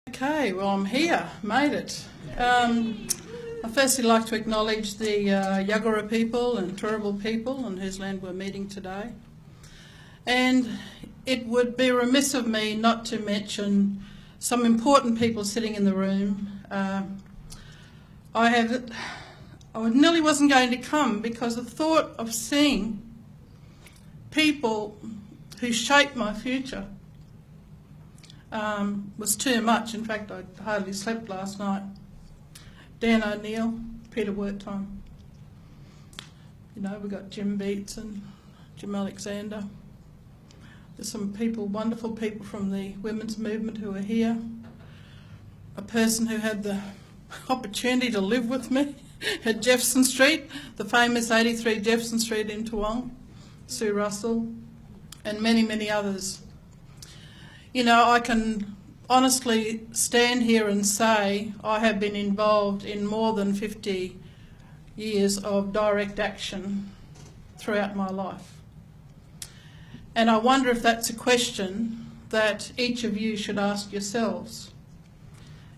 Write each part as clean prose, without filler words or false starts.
Okay, well I'm here, made it. I firstly like to acknowledge the Yagara people and Turrbal people on whose land we're meeting today. And it would be remiss of me not to mention some important people sitting in the room. I nearly wasn't going to come because the thought of seeing people who shaped my future was too much. In fact, I hardly slept last night. Dan O'Neill, Peter Wertheim. You know, we've got Jim Beats and Jim Alexander. There's some people, wonderful people from the women's movement who are here. A person who had the opportunity to live with me at Jefferson Street, the famous 83 Jefferson Street in Toowong, Sue Russell, and many, many others. You know, I can honestly stand here and say I have been involved in more than 50 years of direct action throughout my life. And I wonder if that's a question that each of you should ask yourselves.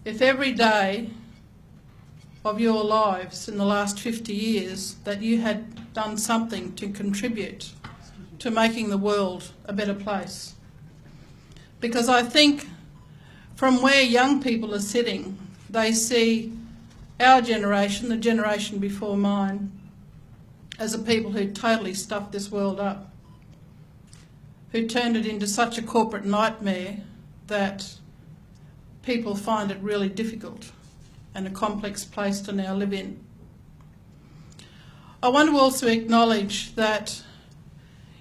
If every day of your lives in the last 50 years that you had done something to contribute to making the world a better place. Because I think from where young people are sitting, they see our generation, the generation before mine, as a people who totally stuffed this world up, who turned it into such a corporate nightmare that people find it really difficult and a complex place to now live in. I want to also acknowledge that,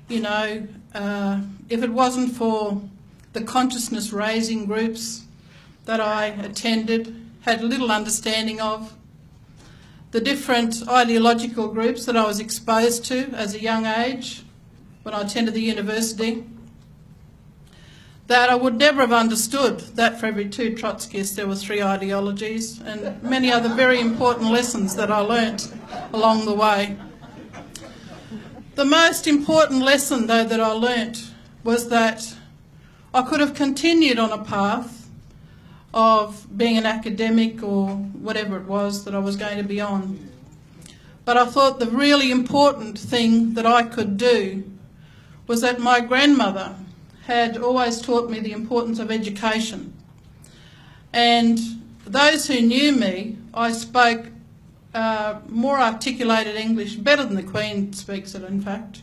you know, if it wasn't for the consciousness raising groups that I attended, had little understanding of, the different ideological groups that I was exposed to as a young age when I attended the university, that I would never have understood that for every two Trotskyists there were three ideologies, and many other very important lessons that I learnt along the way. The most important lesson, though, that I learnt was that I could have continued on a path of being an academic or whatever it was that I was going to be on. But I thought the really important thing that I could do was that my grandmother had always taught me the importance of education. And those who knew me, I spoke more articulated English, better than the Queen speaks it, in fact.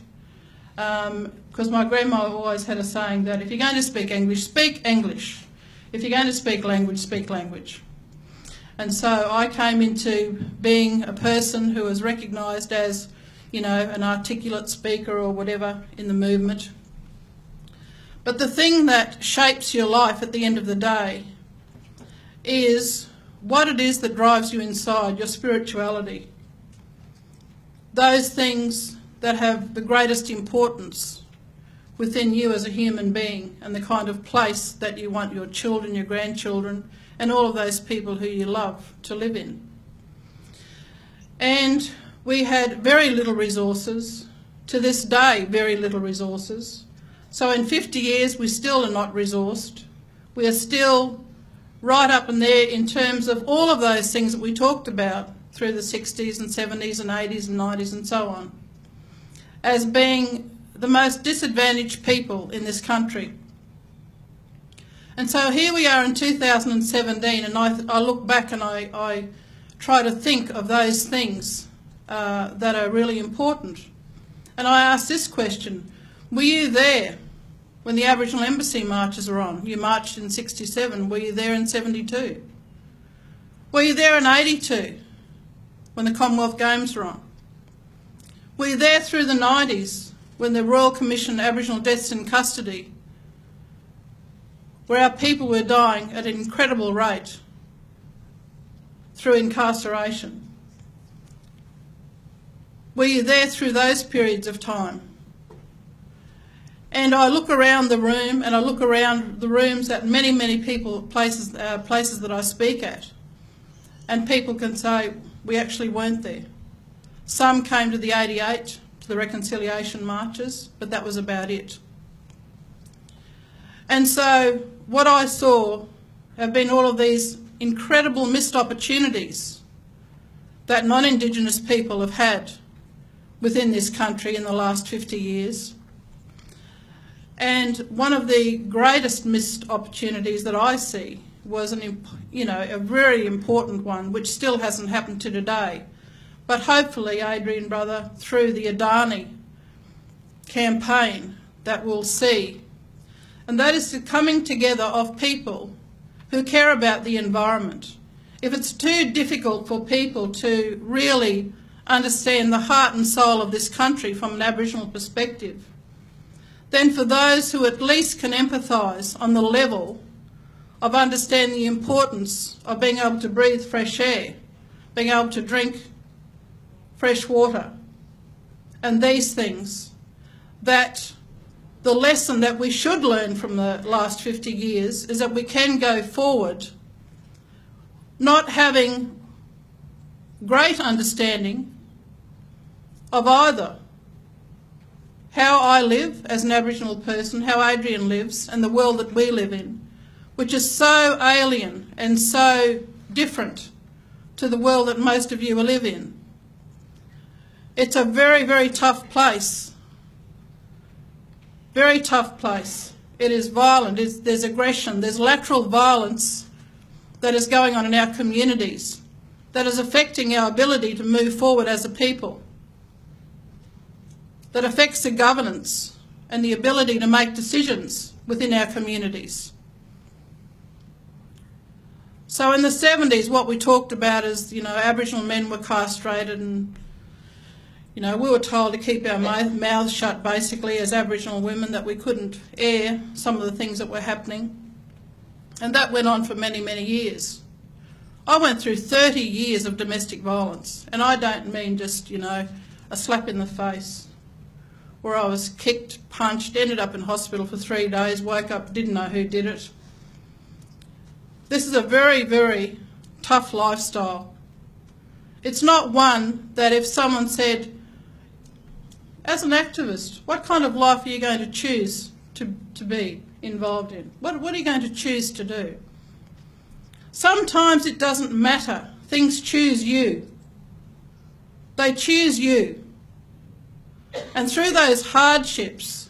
Because my grandma always had a saying that if you're going to speak English, speak English. If you're going to speak language, speak language. And so I came into being a person who was recognised as, you know, an articulate speaker or whatever in the movement. But the thing that shapes your life at the end of the day is what it is that drives you inside, your spirituality. Those things that have the greatest importance within you as a human being and the kind of place that you want your children, your grandchildren, and all of those people who you love to live in. And we had very little resources. To this day, very little resources. So in 50 years, we still are not resourced. We are still right up in there in terms of all of those things that we talked about through the 60s and 70s and 80s and 90s and so on, as being the most disadvantaged people in this country. And so here we are in 2017, and I look back and I try to think of those things that are really important. And I ask this question: were you there when the Aboriginal Embassy marches are on? You marched in 67. Were you there in 72? Were you there in 82 when the Commonwealth Games were on? Were you there through the 90s when the Royal Commission Aboriginal Deaths in Custody, where our people were dying at an incredible rate through incarceration? Were you there through those periods of time? And I look around the room, and I look around the rooms at many, many people, places that I speak at, and people can say, we actually weren't there. Some came to the 88, to the reconciliation marches, but that was about it. And so what I saw have been all of these incredible missed opportunities that non-Indigenous people have had within this country in the last 50 years. And one of the greatest missed opportunities that I see was a very important one, which still hasn't happened to today. But hopefully, Adrian, brother, through the Adani campaign, that we'll see. And that is the coming together of people who care about the environment. If it's too difficult for people to really understand the heart and soul of this country from an Aboriginal perspective, then for those who at least can empathise on the level of understanding the importance of being able to breathe fresh air, being able to drink fresh water, and these things, that the lesson that we should learn from the last 50 years is that we can go forward not having great understanding of either how I live as an Aboriginal person, how Adrian lives, and the world that we live in, which is so alien and so different to the world that most of you live in. It's a very, very tough place. Very tough place. It is violent, there's aggression, there's lateral violence that is going on in our communities that is affecting our ability to move forward as a people, that affects the governance and the ability to make decisions within our communities. So in the 70s, what we talked about is, Aboriginal men were castrated and, we were told to keep our mouths shut basically as Aboriginal women, that we couldn't air some of the things that were happening. And that went on for many, many years. I went through 30 years of domestic violence, and I don't mean just, a slap in the face, where I was kicked, punched, ended up in hospital for 3 days, woke up, didn't know who did it. This is a very, very tough lifestyle. It's not one that if someone said, as an activist, what kind of life are you going to choose to be involved in? What are you going to choose to do? Sometimes it doesn't matter. Things choose you. They choose you. And through those hardships,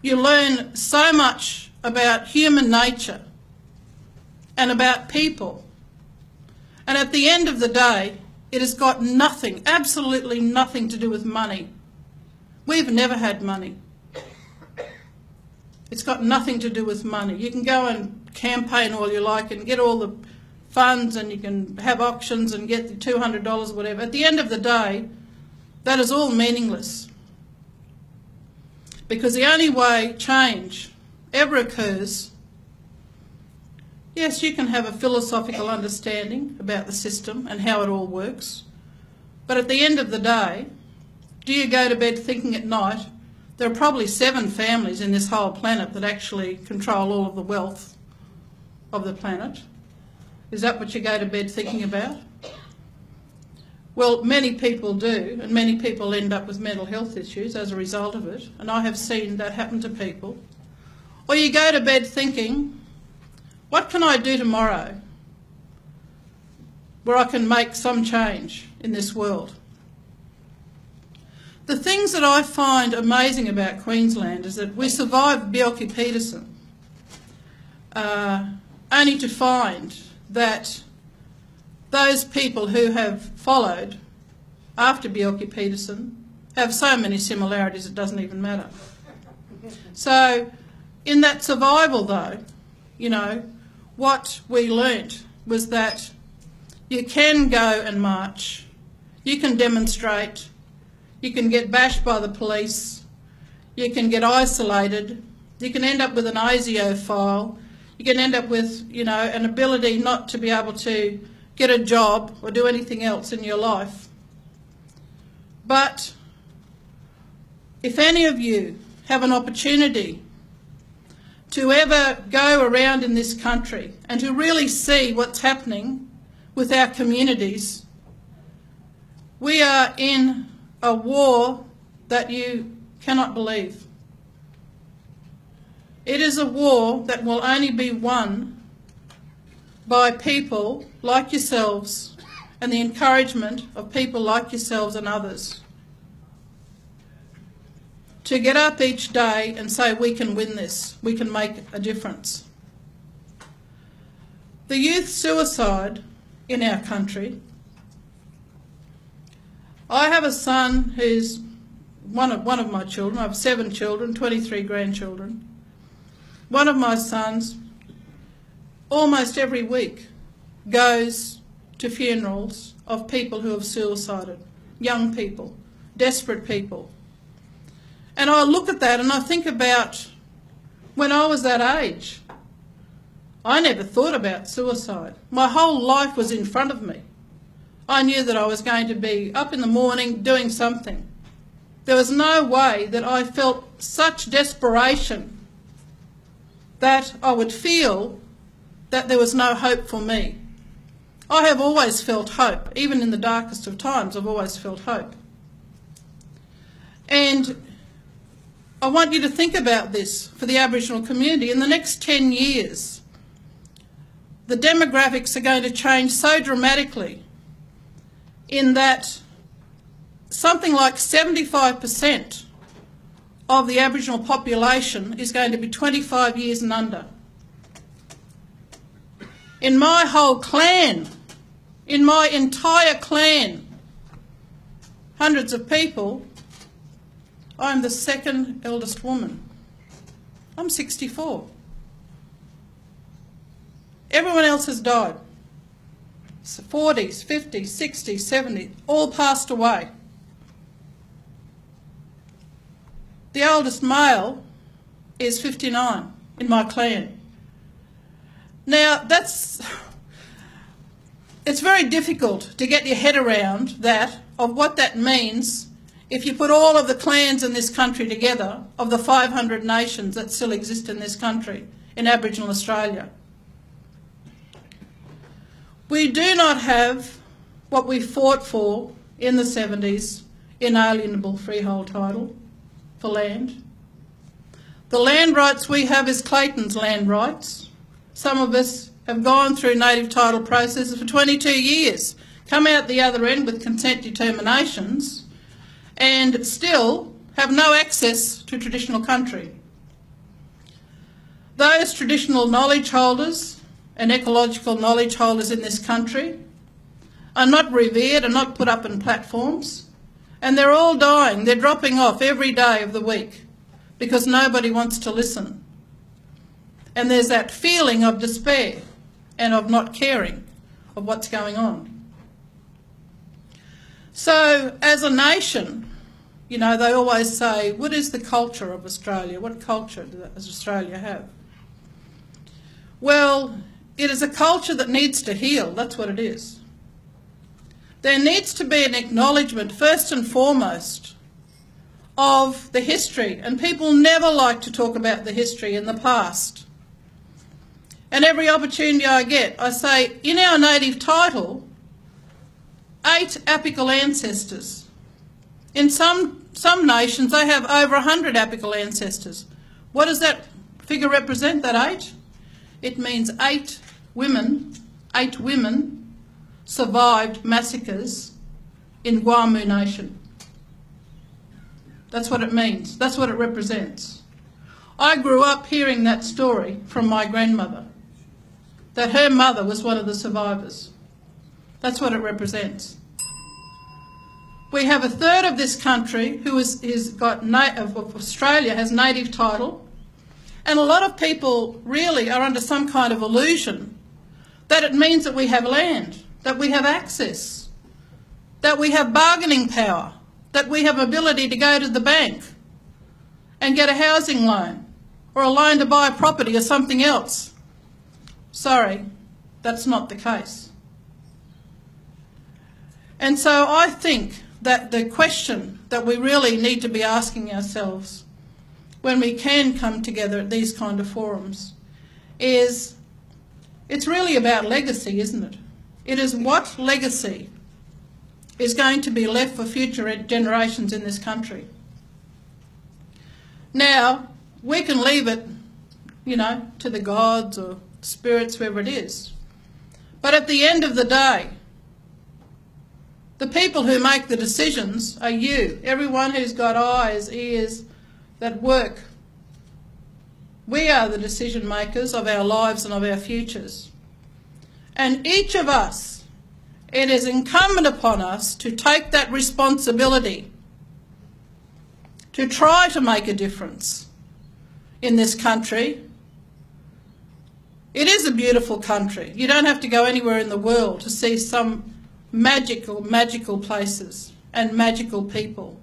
you learn so much about human nature and about people. And at the end of the day, it has got nothing, absolutely nothing to do with money. We've never had money. It's got nothing to do with money. You can go and campaign all you like and get all the funds, and you can have auctions and get the $200 or whatever. At the end of the day, that is all meaningless. Because the only way change ever occurs, yes, you can have a philosophical understanding about the system and how it all works, but at the end of the day, do you go to bed thinking at night, there are probably 7 families in this whole planet that actually control all of the wealth of the planet? Is that what you go to bed thinking about? Well, many people do, and many people end up with mental health issues as a result of it, and I have seen that happen to people. Or you go to bed thinking, what can I do tomorrow where I can make some change in this world? The things that I find amazing about Queensland is that we survived Bjelke-Petersen, only to find that those people who have followed after Bjelke-Petersen have so many similarities it doesn't even matter. So in that survival though, what we learnt was that you can go and march, you can demonstrate, you can get bashed by the police, you can get isolated, you can end up with an ASIO file, you can end up with, an ability not to be able to get a job or do anything else in your life. But if any of you have an opportunity to ever go around in this country and to really see what's happening with our communities, we are in a war that you cannot believe. It is a war that will only be won by people like yourselves and the encouragement of people like yourselves and others to get up each day and say, we can win this, we can make a difference. The youth suicide in our country, I have a son who's one of my children. I have 7 children, 23 grandchildren. One of my sons, almost every week, goes to funerals of people who have suicided, young people, desperate people. And I look at that and I think about when I was that age. I never thought about suicide. My whole life was in front of me. I knew that I was going to be up in the morning doing something. There was no way that I felt such desperation that I would feel that there was no hope for me. I have always felt hope. Even in the darkest of times, I've always felt hope. And I want you to think about this for the Aboriginal community. In the next 10 years, the demographics are going to change so dramatically in that something like 75% of the Aboriginal population is going to be 25 years and under. In my whole clan, in my entire clan, hundreds of people, I'm the second eldest woman. I'm 64. Everyone else has died. 40s, 50s, 60s, 70s, all passed away. The oldest male is 59 in my clan. Now, it's very difficult to get your head around that, of what that means if you put all of the clans in this country together, of the 500 nations that still exist in this country, in Aboriginal Australia. We do not have what we fought for in the 70s, inalienable freehold title for land. The land rights we have is Clayton's land rights. Some of us have gone through native title processes for 22 years, come out the other end with consent determinations, and still have no access to traditional country. Those traditional knowledge holders and ecological knowledge holders in this country are not revered and not put up in platforms, and they're all dying. They're dropping off every day of the week because nobody wants to listen. And there's that feeling of despair and of not caring of what's going on. So as a nation, you know, they always say, what is the culture of Australia? What culture does Australia have? Well, it is a culture that needs to heal. That's what it is. There needs to be an acknowledgement, first and foremost, of the history. And people never like to talk about the history in the past. And every opportunity I get, I say, in our native title, 8 apical ancestors. In some nations, they have over 100 apical ancestors. What does that figure represent, that 8? It means 8 women survived massacres in Guamu Nation. That's what it means. That's what it represents. I grew up hearing that story from my grandmother, that her mother was one of the survivors. That's what it represents. We have a third of this country who of Australia has native title, and a lot of people really are under some kind of illusion that it means that we have land, that we have access, that we have bargaining power, that we have ability to go to the bank and get a housing loan or a loan to buy a property or something else. Sorry, that's not the case. And so I think that the question that we really need to be asking ourselves when we can come together at these kind of forums is, it's really about legacy, isn't it? It is what legacy is going to be left for future generations in this country. Now, we can leave it, you know, to the gods or spirits, whoever it is. But at the end of the day, the people who make the decisions are you, everyone who's got eyes, ears that work. We are the decision makers of our lives and of our futures. And each of us, it is incumbent upon us to take that responsibility to try to make a difference in this country. It is a beautiful country. You don't have to go anywhere in the world to see some magical places and magical people.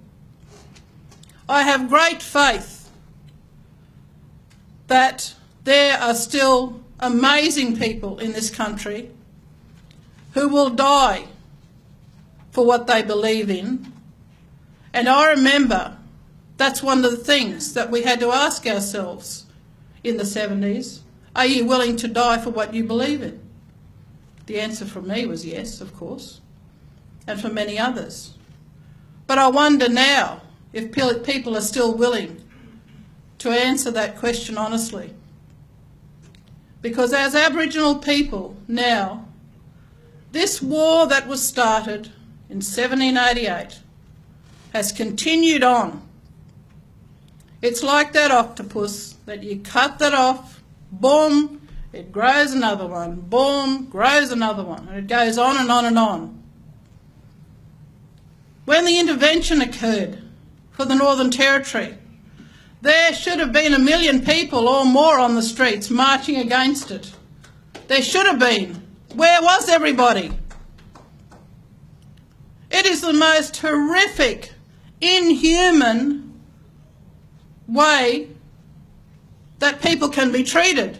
I have great faith that there are still amazing people in this country who will die for what they believe in. And I remember that's one of the things that we had to ask ourselves in the 70s. Are you willing to die for what you believe in? The answer from me was yes, of course, and for many others. But I wonder now if people are still willing to answer that question honestly. Because as Aboriginal people now, this war that was started in 1788 has continued on. It's like that octopus that you cut that off, boom, it grows another one, boom, grows another one, and it goes on and on and on. When the intervention occurred for the Northern Territory, there should have been 1 million people or more on the streets marching against it. There should have been. Where was everybody? It is the most horrific, inhuman way that people can be treated.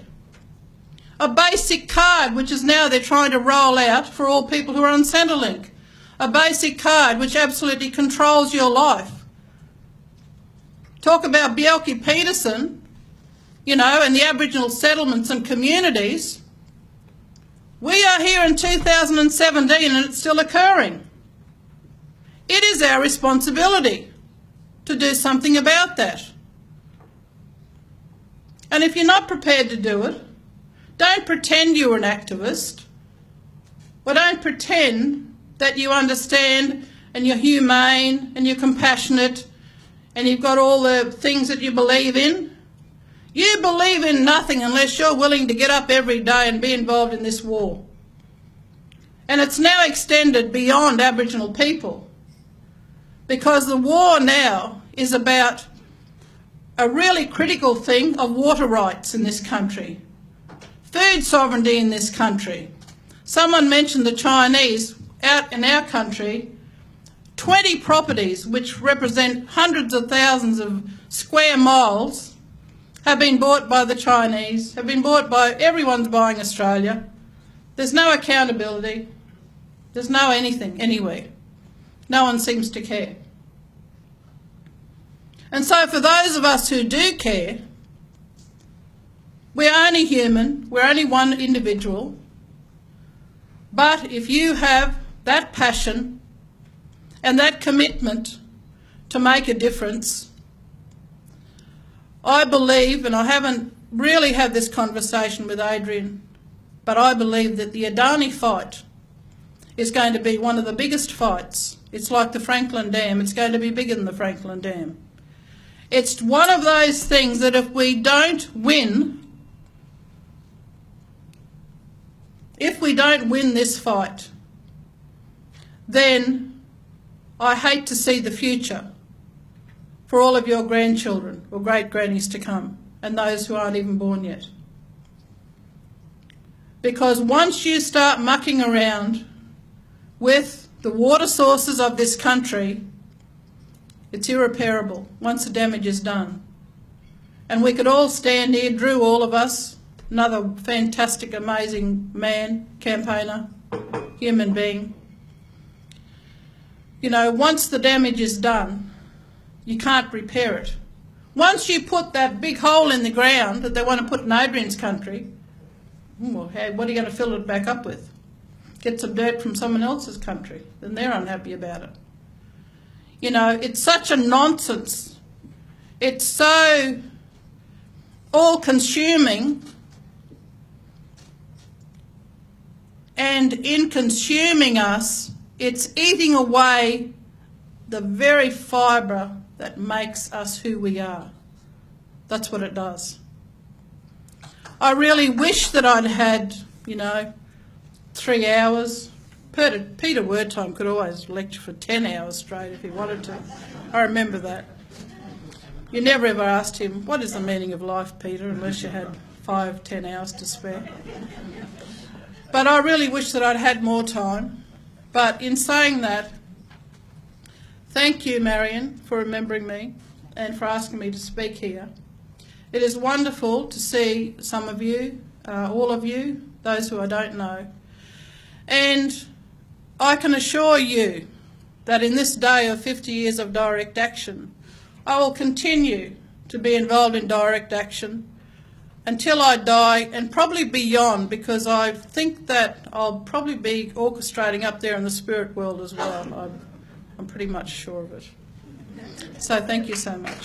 A basic card, which is now they're trying to roll out for all people who are on Centrelink. A basic card which absolutely controls your life. Talk about Bjelke Peterson, you know, and the Aboriginal settlements and communities. We are here in 2017 and it's still occurring. It is our responsibility to do something about that. And if you're not prepared to do it, don't pretend you're an activist, or don't pretend that you understand and you're humane and you're compassionate and you've got all the things that you believe in. You believe in nothing unless you're willing to get up every day and be involved in this war. And it's now extended beyond Aboriginal people, because the war now is about a really critical thing of water rights in this country, food sovereignty in this country. Someone mentioned the Chinese. Out in our country, 20 properties which represent hundreds of thousands of square miles have been bought by the Chinese, have been bought by everyone's buying Australia. There's no accountability. There's no anything anywhere. No one seems to care. And so for those of us who do care, we're only human, we're only one individual. But if you have that passion and that commitment to make a difference, I believe, and I haven't really had this conversation with Adrian, but I believe that the Adani fight is going to be one of the biggest fights. It's like the Franklin Dam. It's going to be bigger than the Franklin Dam. It's one of those things that if we don't win this fight, then I hate to see the future for all of your grandchildren or great-grannies to come, and those who aren't even born yet. Because once you start mucking around with the water sources of this country, it's irreparable once the damage is done. And we could all stand here, Drew, all of us, another fantastic, amazing man, campaigner, human being. You know, once the damage is done, you can't repair it. Once you put that big hole in the ground that they want to put in Adrian's country, well, hey, what are you going to fill it back up with? Get some dirt from someone else's country, then they're unhappy about it. You know, it's such a nonsense. It's so all-consuming, and And in consuming us, it's eating away the very fibre that makes us who we are. That's what it does. I really wish that I'd had, 3 hours. Peter Wertheim could always lecture for 10 hours straight if he wanted to. I remember that. You never ever asked him, what is the meaning of life, Peter, unless you had 5-10 hours to spare. But I really wish that I'd had more time. But in saying that, thank you, Marion, for remembering me and for asking me to speak here. It is wonderful to see some of you, all of you, those who I don't know. And I can assure you that in this day of 50 years of direct action, I will continue to be involved in direct action until I die, and probably beyond, because I think that I'll probably be orchestrating up there in the spirit world as well. I'm pretty much sure of it. So thank you so much.